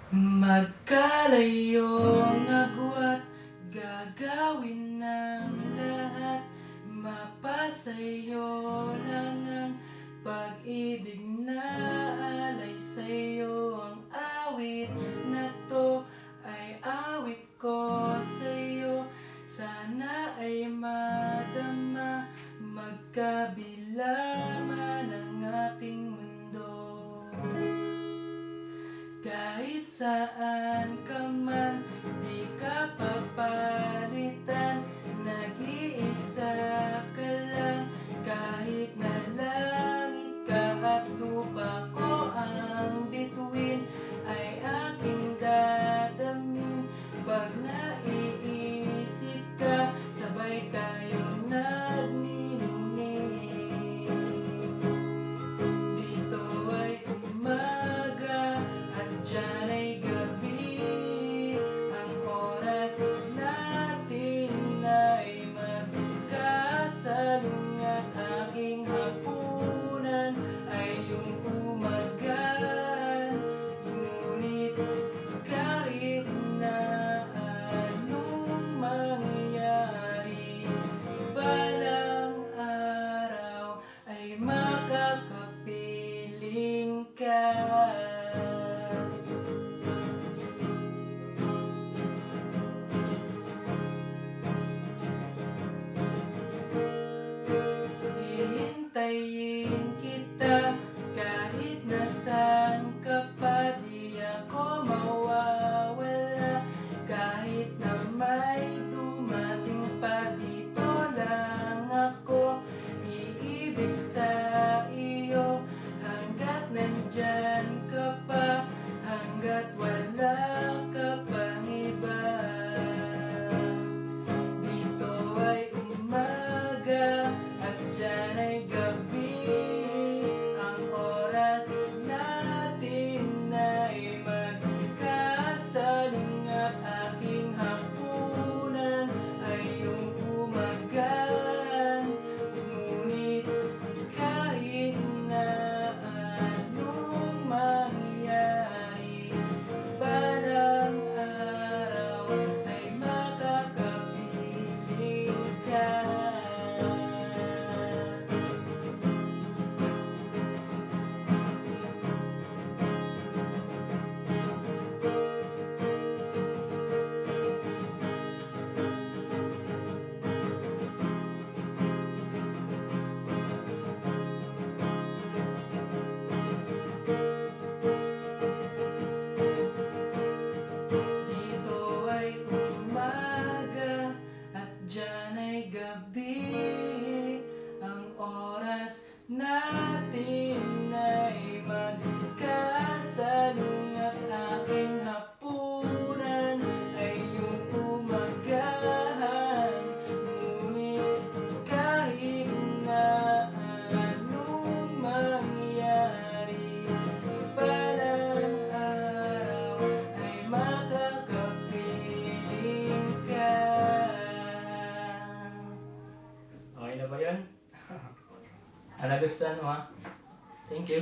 Magkalayong agwat, gagawin ng lahat. Mapasayo lang ang pag-ibig na alay sa'yo. Ang awit na to ay awit ko sa'yo. Sana ay madama, magkabila man ang ating mundo. Kahit saan ka man, di ka papalitan. Nag-iisa ka lang, kahit na langit ka at lupa ko ang bituin, ay aking dadamin. Pag naiisip ka, sabay tayong nagniningning. Dito ay umaga at diyan ay gabi. Ang oras natin ay magkasalungat. Aking hapunan ay iyong umagahan. Ngunit kahit na anong mangyari, balang araw ay makakapiling ka. Hihintayin kita kahit nasaan ka pa. Di ako mawawala kahit na may dumating pa. Dito lang ako iibig sa iyo hanggat nandyan ka pa, hanggat wala ka pang iba. Dito ay umaga at diyan ay gabi. Ang oras natin ay magkasalungat. Aking hapunan ay iyong umagahan. Ngunit kahit na anong mangyari, balang araw ay makakapiling ka. Dito ay umaga at diyan ay gabi. Ang oras natin ay magkasalungat. Aking hapunan ay iyong umagahan. Ngunit kahit na anong mangyari, balang araw ay makakapiling ka. Okay na ba yun? Nagustuhan mo ha? Thank you.